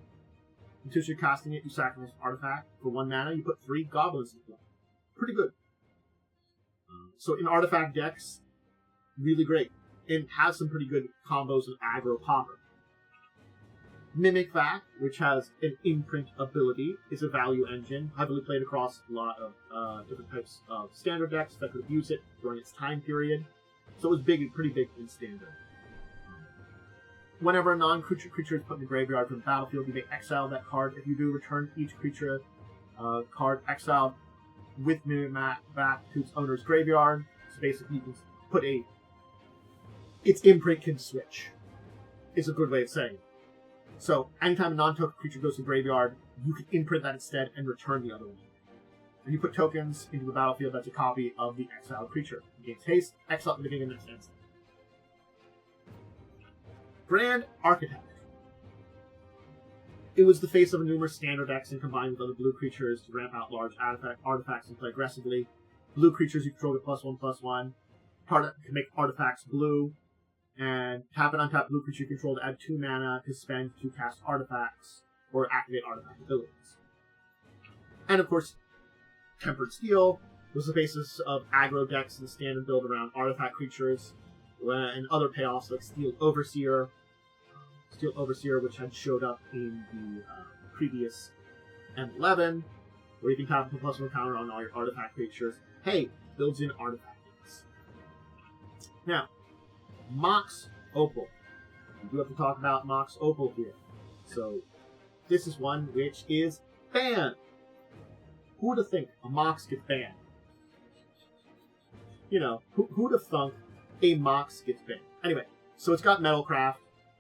Until you're casting it, you sacrifice an artifact. For 1 mana, you put 3 goblins in play. Pretty good. So in artifact decks, really great. And has some pretty good combos with aggro Pauper. Mimic Vat, which has an imprint ability, is a value engine, heavily played across a lot of different types of standard decks that could use it during its time period. So it was pretty big in standard. Whenever a non-creature creature is put in the graveyard from the battlefield, you may exile that card. If you do, return each creature card exiled with Mimic back to its owner's graveyard. So basically, you can put its imprint can switch. Is a good way of saying it. So anytime a non-token creature goes to the graveyard, you can imprint that instead and return the other one. And you put tokens into the battlefield that's a copy of the exiled creature. It gains haste, exile at the beginning of the next instance. Grand Architect. It was the face of numerous standard decks and combined with other blue creatures to ramp out large artifacts and play aggressively. Blue creatures you control get +1/+1. Target can make artifacts blue. And tap an untapped blue creature you control to add 2 mana to spend to cast artifacts or activate artifact abilities. And of course, Tempered Steel was the basis of aggro decks and the standard build around artifact creatures and other payoffs like Steel Overseer, which had showed up in the previous M11, where you can tap a +1 counter on all your artifact creatures. Hey, builds in artifact decks. Now, Mox Opal. We do have to talk about Mox Opal here. So, this is one which is banned. Who would have think a Mox gets banned? You know, who would have thunk a Mox gets banned? Anyway, so it's got Metalcraft.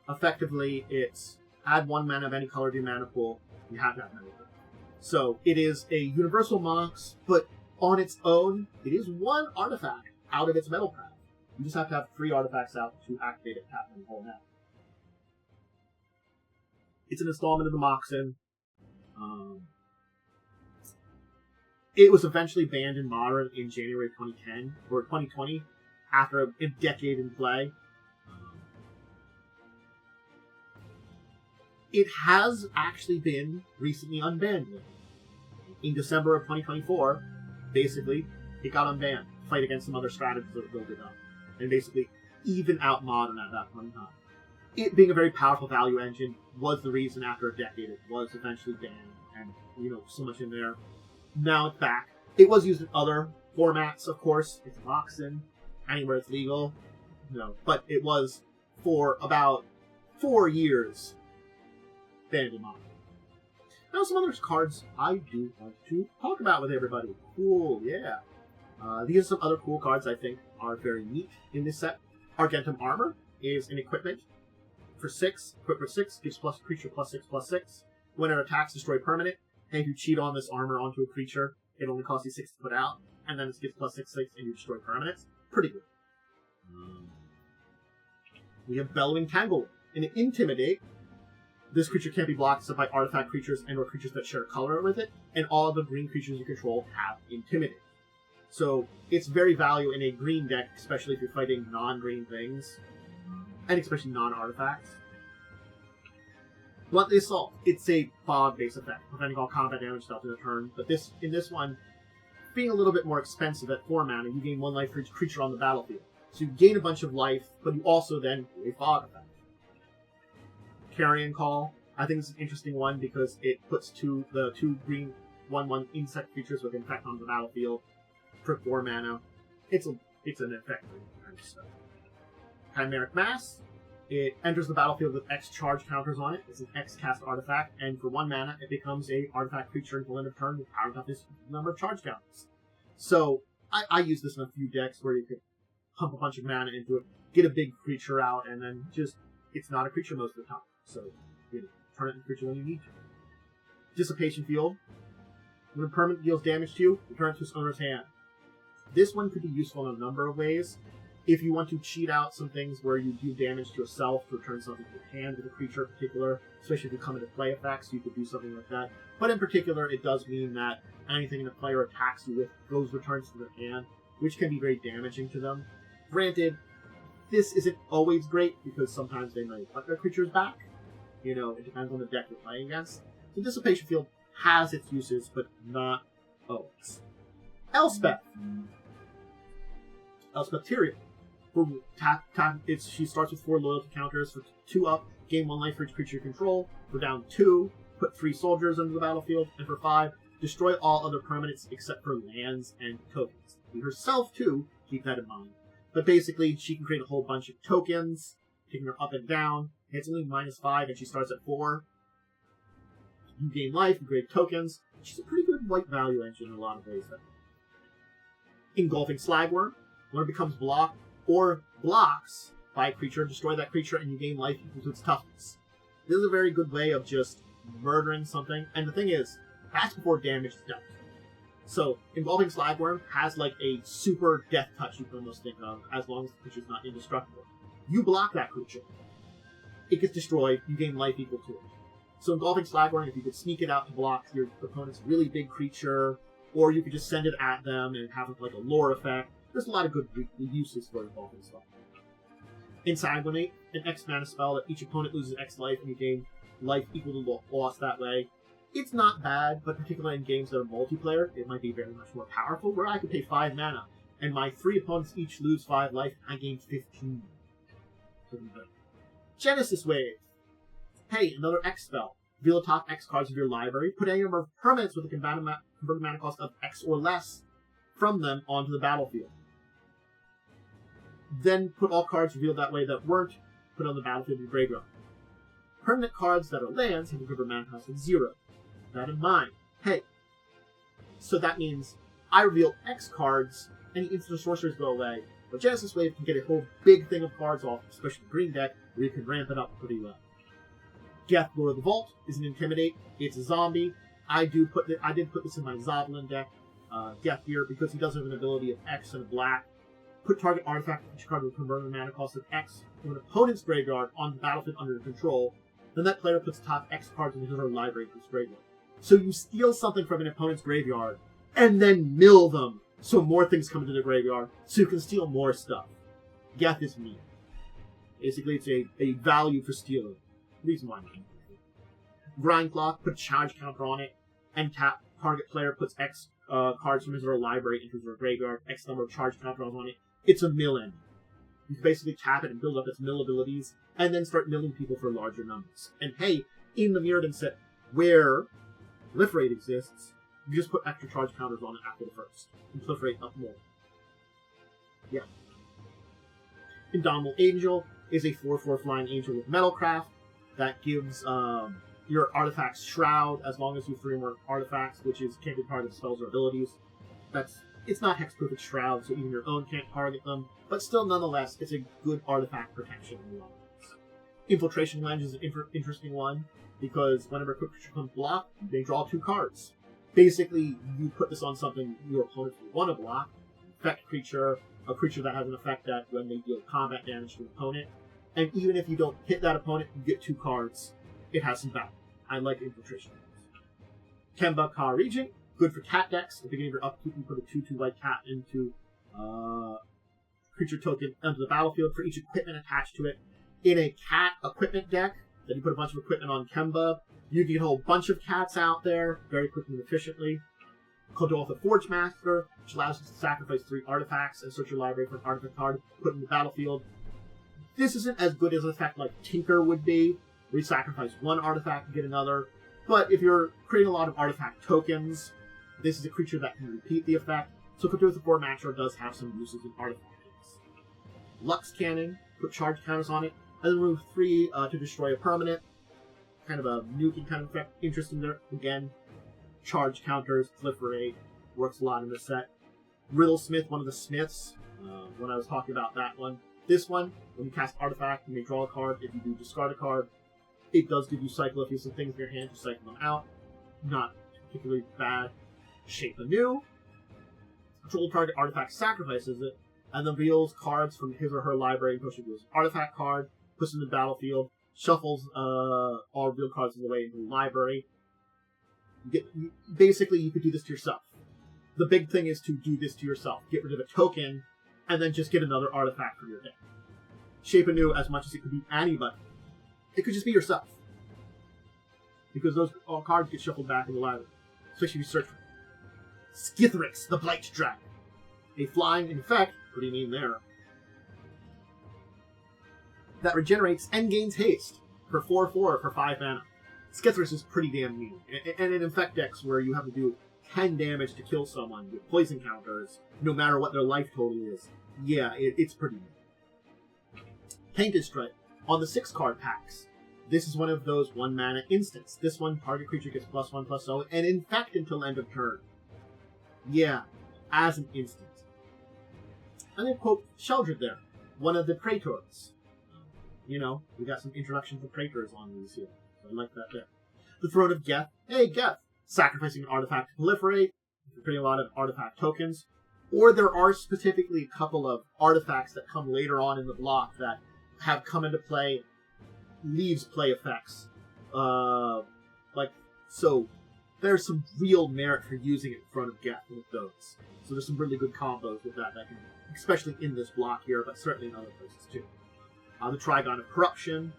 Effectively, it's add 1 mana of any color to your mana pool. You have to have Metalcraft. So it is a universal Mox, but on its own, it is 1 artifact out of its Metalcraft. You just have to have 3 artifacts out to activate it, tap, and hold that. It's an installment of the Moxen. It was eventually banned in Modern in January 2010, or 2020, after a decade in play. It has actually been recently unbanned. In December of 2024, basically, it got unbanned to fight against some other strategies that built it up, and basically even out Modern at that point in time. It being a very powerful value engine was the reason after a decade it was eventually banned, and, you know, so much in there. Now it's back. It was used in other formats, of course. It's Moxen, anywhere it's legal, you know, but it was for about 4 years banned in Modern. Now some other cards I do want to talk about with everybody. Cool, yeah. These are some other cool cards I think are very neat in this set. Argentum Armor is an equipment for 6. Equip for 6, gives plus creature +6/+6. When it attacks, destroy permanent. And if you cheat on this armor onto a creature, it only costs you 6 to put out, and then it gets +6/6 and you destroy permanents. Pretty good. We have Bellowing Tangleworm. In Intimidate, this creature can't be blocked except by artifact creatures and or creatures that share color with it, and all of the green creatures you control have Intimidate. So it's very value in a green deck, especially if you're fighting non-green things, and especially non-artifacts. Bluntly Assault. It's a fog-based effect, preventing all combat damage dealt in a turn. But in this one, being a little bit more expensive at 4 mana, you gain 1 life for each creature on the battlefield. So you gain a bunch of life, but you also then do a fog effect. Carrion Call. I think it's an interesting one because it puts the two green 1/1 insect creatures with infect on the battlefield for 4 mana. It's an effect kind of stuff. Chimeric Mass. It enters the battlefield with X charge counters on it. It's an X cast artifact, and for 1 mana, it becomes a artifact creature until end of turn with power toughness number of charge counters. So I use this in a few decks where you could pump a bunch of mana into it, get a big creature out, and then just it's not a creature most of the time. So you turn it into a creature when you need to. Dissipation Field. When a permanent deals damage to you, return it to its owner's hand. This one could be useful in a number of ways. If you want to cheat out some things where you do damage to yourself to return something to your hand with a creature in particular, especially if you come into play effects, you could do something like that. But in particular, it does mean that anything the player attacks you with goes returns to their hand, which can be very damaging to them. Granted, this isn't always great because sometimes they might want their creatures back. You know, it depends on the deck you're playing against. So Dissipation Field has its uses, but not always. Elspeth. Elspeth Tyrion. She starts with 4 loyalty counters. For 2 up, gain 1 life for each creature you control. For down 2, put 3 soldiers into the battlefield. And for 5, destroy all other permanents except for lands and tokens. And herself, too, keep that in mind. But basically, she can create a whole bunch of tokens, taking her up and down. It's only -5, and she starts at 4. You gain life, you create tokens. She's a pretty good white value engine in a lot of ways. Engulfing Slagworm. When it becomes blocked or blocks by a creature, destroy that creature and you gain life equal to its toughness. This is a very good way of just murdering something. And the thing is, that's before damage is dealt. So, Engulfing Slagworm has like a super death touch you can almost think of, as long as the creature's not indestructible. You block that creature. It gets destroyed, you gain life equal to it. So Engulfing Slagworm, if you could sneak it out to block your opponent's really big creature, or you could just send it at them and have it like a lore effect. There's a lot of good uses for Engulfing Slagworm. Ensanguinate, an X mana spell that each opponent loses X life and you gain life equal to loss that way. It's not bad, but particularly in games that are multiplayer, it might be very much more powerful, where I could pay 5 mana, and my 3 opponents each lose 5 life, I gain 15. Genesis Wave. Hey, another X spell. Reveal the top X cards of your library. Put any number of permanents with a converted mana cost of X or less from them onto the battlefield. Then put all cards revealed that way that weren't put on the battlefield in your graveyard. Permanent cards that are lands have a river mana cost of 0. Keep that in mind. Hey, so that means I reveal X cards, any instant sorcerers go away, but Genesis Wave can get a whole big thing of cards off, especially the green deck, where you can ramp it up pretty well. Geth, Lord of the Vault is an Intimidate. It's a zombie. I did put this in my Zoblin deck, Geth here, because he does have an ability of X and a black. Put target artifact of each card with a converted mana cost of X from an opponent's graveyard on the battlefield under control. Then that player puts top X cards into their library from his graveyard. So you steal something from an opponent's graveyard, and then mill them, so more things come into the graveyard, so you can steal more stuff. Geth is mean. Basically, it's a value for stealing. Reason why not. Grind Clock, put a charge counter on it, and tap. Target player puts X cards from his or her library into their graveyard, X number of charge counters on it. It's a mill end. You can basically tap it and build up its mill abilities, and then start milling people for larger numbers. And hey, in the Mirrodin set, where Proliferate exists, you just put extra charge counters on it after the first, and Proliferate up more. Yeah. Indomitable Angel is a 4/4 flying angel with Metalcraft that gives your artifacts Shroud as long as you have 3 or more artifacts, which can't be part of spells or abilities. It's not hexproof, it's Shroud, so even your own can't target them, but still, nonetheless, it's a good artifact protection in a lot of ways. Infiltration Lens is an interesting one, because whenever a quick creature comes block, they draw 2 cards. Basically, you put this on something your opponents will want to block, effect creature, a creature that has an effect that when they deal combat damage to an opponent, and even if you don't hit that opponent, you get 2 cards. It has some value. I like Infiltration Lens. Kemba Ka Regent, good for cat decks. At the beginning of your upkeep, you put a 2/2 white cat into creature token onto the battlefield for each equipment attached to it. In a cat equipment deck, then you put a bunch of equipment on Kemba. You get a whole bunch of cats out there very quickly and efficiently. Kodolth the Forge Master, which allows you to sacrifice 3 artifacts and search your library for an artifact card, put it in the battlefield. This isn't as good as an effect like Tinker would be, where you sacrifice 1 artifact and get another. But if you're creating a lot of artifact tokens, this is a creature that can repeat the effect. So Kodolth the Forge Master does have some uses in artifacts. Lux Cannon, put charge counters on it, and then remove 3 to destroy a permanent. Kind of a nuking kind of effect. Interesting there. Again, charge counters, proliferate, works a lot in this set. Riddlesmith, one of the smiths, when I was talking about that one. This one, when you cast artifact, you may draw a card. If you do discard a card, it does give you cycle. If you have some things in your hand, you cycle them out. Not particularly bad. Shape Anew. Control target artifact sacrifices it, and then reveals cards from his or her library and pushes an artifact card, puts it in the battlefield, shuffles all revealed cards of the way into the library. Basically, you could do this to yourself. The big thing is to do this to yourself. Get rid of a token, and then just get another artifact from your deck. Shape Anew, as much as it could be anybody, it could just be yourself. Because those all cards get shuffled back in the library. Especially if you search for them. Skithrix, the Blight Dragon. A flying effect, what do you mean there? That regenerates and gains haste for 4/4 for 5 mana. Skithrix is pretty damn mean. And in effect decks where you have to do 10 damage to kill someone with poison counters, no matter what their life total is, yeah, it's pretty mean. Tainted Strike. On the 6-card packs, this is one of those 1 mana instants. This one, target creature gets +1/+0, and infect until end of turn. Yeah, as an instant. And then quote Sheldred there, one of the Praetors. You know, we got some introduction to Praetors on these here. So I like that there. The Throne of Geth. Hey, Geth! Sacrificing an artifact to proliferate, creating a lot of artifact tokens. Or there are specifically a couple of artifacts that come later on in the block that have come into play, leaves play effects. So there's some real merit for using it in front of Geth with those. So there's some really good combos with that can, especially in this block here, but certainly in other places too. The Trigon of Corruption,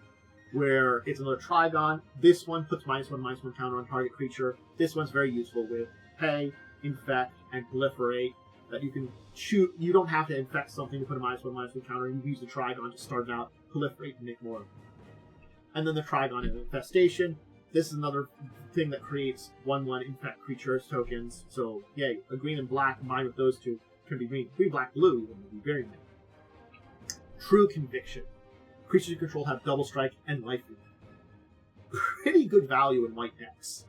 where it's another Trigon. This one puts -1/-1 counter on target creature. This one's very useful with Pay, Infect, and Proliferate. That you can shoot. You don't have to infect something to put a -1/-1 counter. You can use the Trigon to start it out, Proliferate, and make more. And then the Trigon of Infestation. This is another thing that creates 1/1 infect creatures tokens. So, yay, a green and black combined with those two can be green. Green, black, blue even would be very many. True Conviction. Creatures you control have double strike and lifelink. Pretty good value in white decks.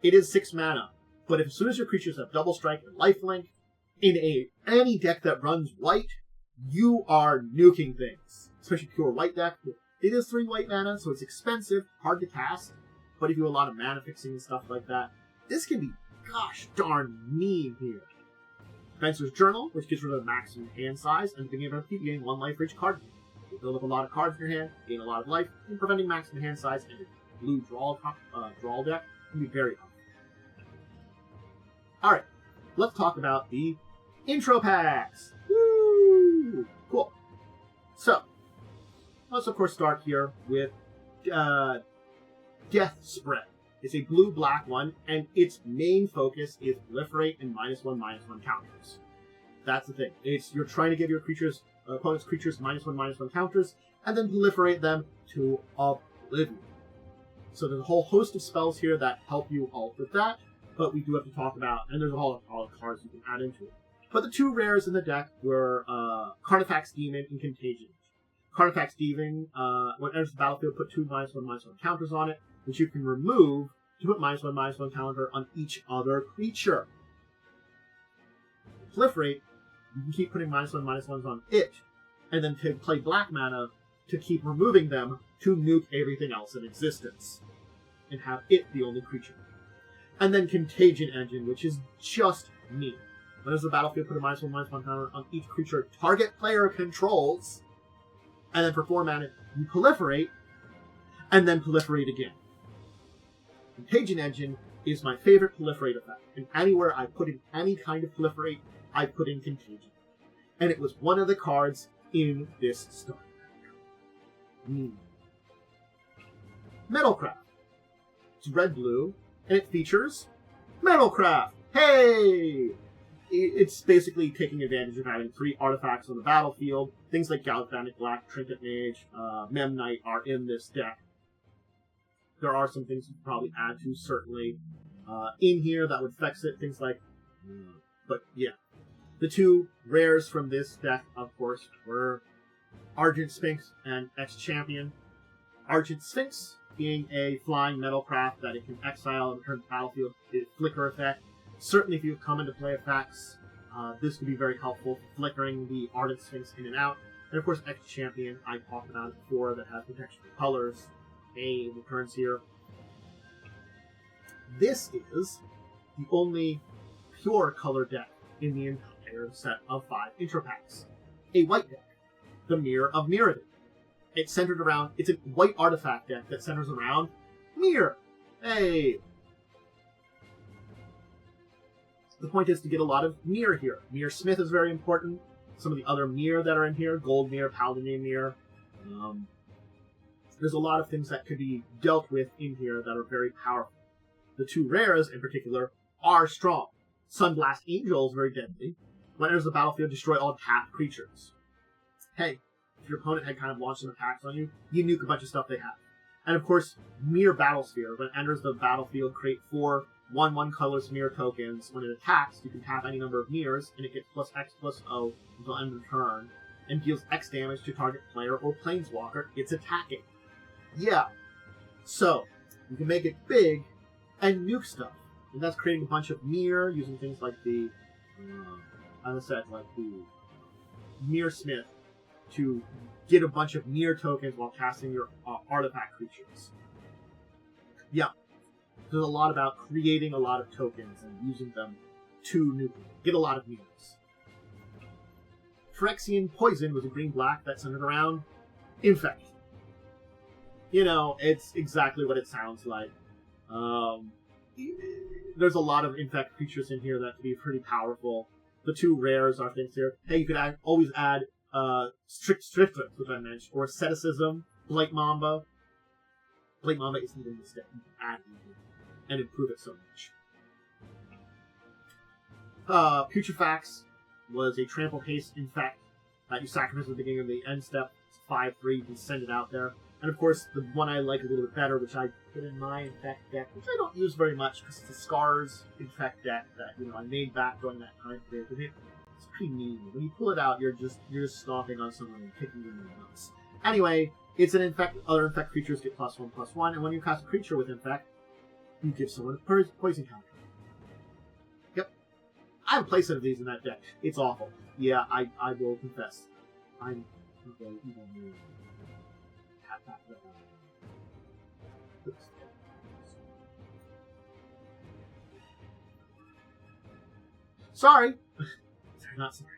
It is 6 mana, but as soon as your creatures have double strike and lifelink, in any deck that runs white, you are nuking things. Especially pure white deck. It is 3 white mana, so it's expensive, hard to cast, but if you do a lot of mana fixing and stuff like that, this can be gosh darn mean here. Spencer's Journal, which gets rid of the maximum hand size, and beginning of you gain 1 life for each card. You build up a lot of cards in your hand, gain a lot of life, and preventing maximum hand size in a blue draw deck can be very helpful. Alright, let's talk about the intro packs. Woo! Cool. So, let's of course start here with Death Spread. It's a blue-black one, and its main focus is proliferate and -1/-1 counters. That's the thing. You're trying to give your opponent's creatures -1/-1 counters, and then proliferate them to oblivion. So there's a whole host of spells here that help you all with that, but we do have to talk about, and there's a whole lot of cards you can add into it. But the 2 rares in the deck were Carnifex Demon and Contagion. Carnifex Demon, when it enters the battlefield, put 2 -1/-1 counters on it, which you can remove to put -1/-1 counter on each other creature. Proliferate, you can keep putting -1/-1s on it, and then to play black mana to keep removing them to nuke everything else in existence, and have it the only creature. And then Contagion Engine, which is just neat. When there's a battlefield, put a -1/-1 counter on each creature target player controls, and then for 4 mana, you proliferate, and then proliferate again. Contagion Engine is my favorite proliferate effect, and anywhere I put in any kind of proliferate, I put in Contagion. And it was one of the cards in this starter pack. Metalcraft. It's red-blue, and it features Metalcraft. Hey! It's basically taking advantage of having 3 artifacts on the battlefield. Things like Galvanic Black, Trinket Mage, Mem Knight are in this deck. There are some things you can probably add to, certainly, in here that would fix it. Things like... But, yeah. The 2 rares from this deck, of course, were Argent Sphinx and X-Champion. Argent Sphinx being a flying metalcraft that it can exile and return to the battlefield. It's flicker effect. Certainly, if you come into play effects, this could be very helpful for flickering the Ardent Sphinx in and out. And of course, X-Champion, I talked about it before, that has protection for colors. A returns here. This is the only pure color deck in the entire set of 5 intro packs. A white deck, the Mirror of Mirrodin. It's centered around, it's a white artifact deck that centers around Mirror. Hey! The point is to get a lot of Mirror here. Mirror Smith is very important. Some of the other Mirror that are in here, Gold Mirror, Paladin Mirror. There's a lot of things that could be dealt with in here that are very powerful. The 2 rares, in particular, are strong. Sunblast Angel is very deadly. When it enters the battlefield, destroy all tapped creatures. Hey, if your opponent had kind of launched some attacks on you, you nuke a bunch of stuff they have. And of course, Mirror Battlesphere. When it enters the battlefield, create 4 1/1 colorless mirror tokens. When it attacks, you can tap any number of mirrors, and it gets +X/+O until end of turn, and deals X damage to target player or planeswalker it's attacking. Yeah. So, you can make it big and nuke stuff. And that's creating a bunch of mirror, using things like the, as I said, like the Mirror Smith to get a bunch of mirror tokens while casting your artifact creatures. Yeah. There's a lot about creating a lot of tokens and using them to nuke. Get a lot of mirrors. Phyrexian Poison was a green-black that centered around Infect. You know, it's exactly what it sounds like. There's a lot of Infect creatures in here that can be pretty powerful. The 2 rares are things here. Hey, you could always add Strictness, which I mentioned, or Asceticism, Blight Mamba. Blight Mamba isn't even in this deck. You can add it in here and improve it so much. Putrefax was a Trample Haste Infect that you sacrifice at the beginning of the end step. It's 5/3, you can send it out there. And of course, the one I like a little bit better, which I put in my Infect deck, which I don't use very much because it's a Scars Infect deck that I made back during that time period. It's pretty mean. When you pull it out, you're just stomping on someone and kicking them in the nuts. Anyway, it's an Infect. Other Infect creatures get +1/+1, and when you cast a creature with Infect, you give someone a poison counter. Yep. I have a playset of these in that deck. It's awful. Yeah, I will confess. I'm not very evil. Sorry. Sorry, not sorry.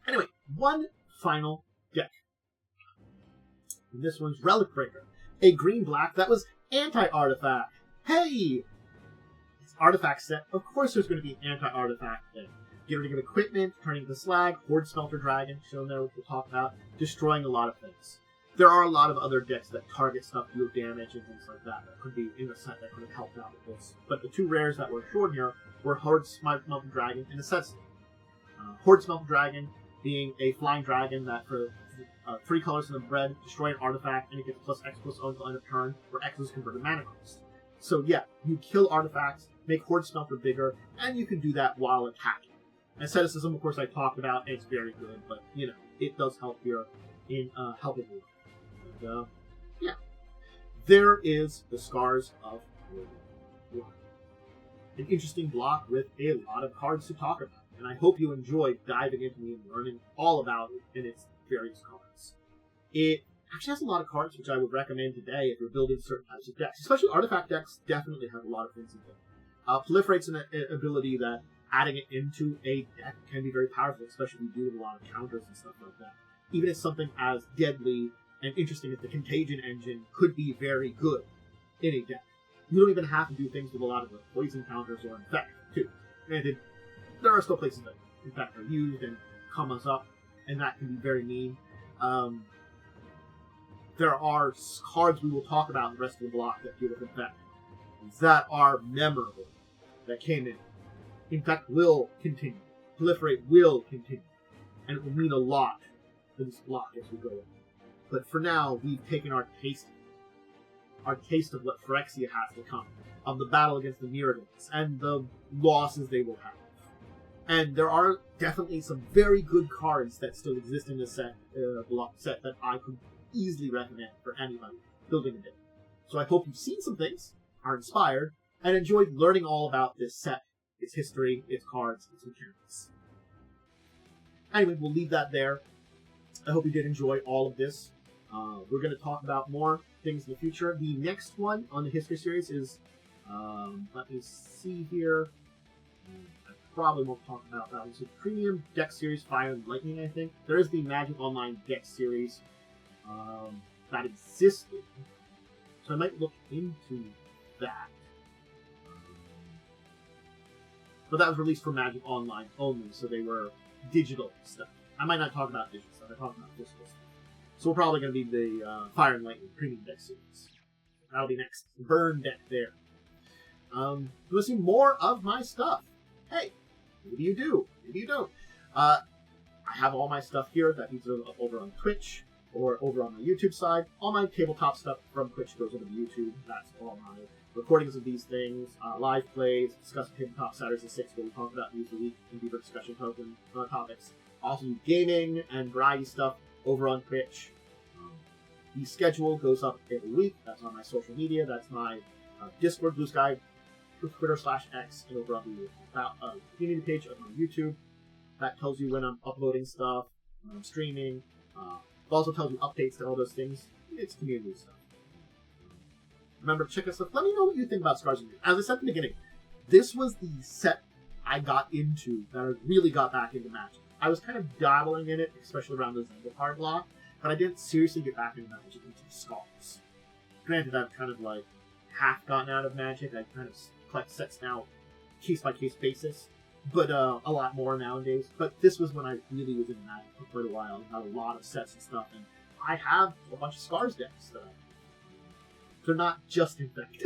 Anyway, one final deck. And this one's Relic Breaker. A green-black that was anti-artifact. Hey! It's artifact set. Of course there's going to be an anti-artifact thing. Get rid of equipment, turning to slag, Horde Smelter Dragon, shown there which we'll talk about, destroying a lot of things. There are a lot of other decks that target stuff, deal damage, and things like that could be in a set that could have helped out with this. But the two rares that were shown here were Horde Smelter Dragon and Necessity. Horde Smelter Dragon being a flying dragon that for 3 colors in the red, destroy an artifact, and it gets +X/+O until end of turn, where X is converted mana cost. So yeah, you kill artifacts, make Horde Smelter bigger, and you can do that while attacking. Asceticism, of course, I talked about, and it's very good, but, it does help here in helping you. And, yeah. There is the Scars of Mirrodin. An interesting block with a lot of cards to talk about, and I hope you enjoyed diving into me and learning all about it and its various cards. It actually has a lot of cards which I would recommend today if you're building certain types of decks. Especially artifact decks definitely have a lot of things in them. Proliferate's an ability that adding it into a deck can be very powerful, especially if you do a lot of counters and stuff like that. Even if something as deadly and interesting as the Contagion engine could be very good in a deck. You don't even have to do things with a lot of poison counters or Infect, too. Granted, there are still places that Infect are used and come us up, and that can be very mean. There are cards we will talk about in the rest of the block that deal with Infect that are memorable, that came in. Infect will continue. Proliferate will continue. And it will mean a lot for this block as we go in. But for now, we've taken our taste of what Phyrexia has to come, of the battle against the Mirrodins, and the losses they will have. And there are definitely some very good cards that still exist in this block set that I could easily recommend for anybody building a deck. So I hope you've seen some things, are inspired, and enjoyed learning all about this set, its history, its cards, its mechanics. Anyway, we'll leave that there. I hope you did enjoy all of this. We're going to talk about more things in the future. The next one on the history series is, let me see here. I probably won't talk about that. It's a premium deck series, Fire and Lightning, I think. There is the Magic Online deck series that existed. So I might look into that. But that was released for Magic Online only, so they were digital stuff. I might not talk about digital stuff, I talk about physical stuff. So we're probably going to be the Fire and Lightning Premium Deck Series. That'll be next. Burn deck there. You want to see more of my stuff? Hey, maybe you do, maybe you don't. I have all my stuff here that either over on Twitch or over on my YouTube side. All my tabletop stuff from Twitch goes over to YouTube. That's all my recordings of these things, live plays, discussing tabletop Saturdays at 6, where we talk about news of the week and deeper discussion topics. Also do gaming and variety stuff over on Twitch. The schedule goes up every week. That's on my social media. That's my Discord, Blue Sky, Twitter/X, and over on the community page of my YouTube. That tells you when I'm uploading stuff, when I'm streaming. It also tells you updates to all those things. It's community stuff. Remember, check us out. Let me know what you think about Scars of Mirrodin. As I said at the beginning, this was the set I got into that I really got back into Magic. I was kind of dabbling in it, especially around the Zendikar block, but I didn't seriously get back into Magic until Scars. Granted, I've kind of half gotten out of Magic. I kind of collect sets now, case-by-case basis, but a lot more nowadays. But this was when I really was in Magic for quite a while and got a lot of sets and stuff, and I have a bunch of Scars decks that they're not just Infect,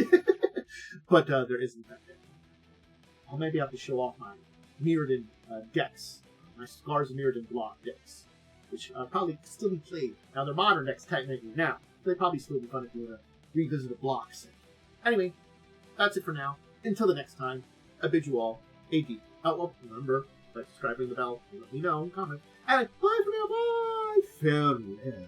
but there is Infect. I'll maybe have to show off my Mirrodin decks, my Scars of Mirrodin block decks. which probably still be played. Now, they're modern decks, technically, now. They'd probably still be fun if you were to revisit the blocks. Anyway, that's it for now. Until the next time, I bid you all a deep. Oh, well, remember, like, subscribe, ring the bell, let me know, comment. And bye for now, bye! Farewell.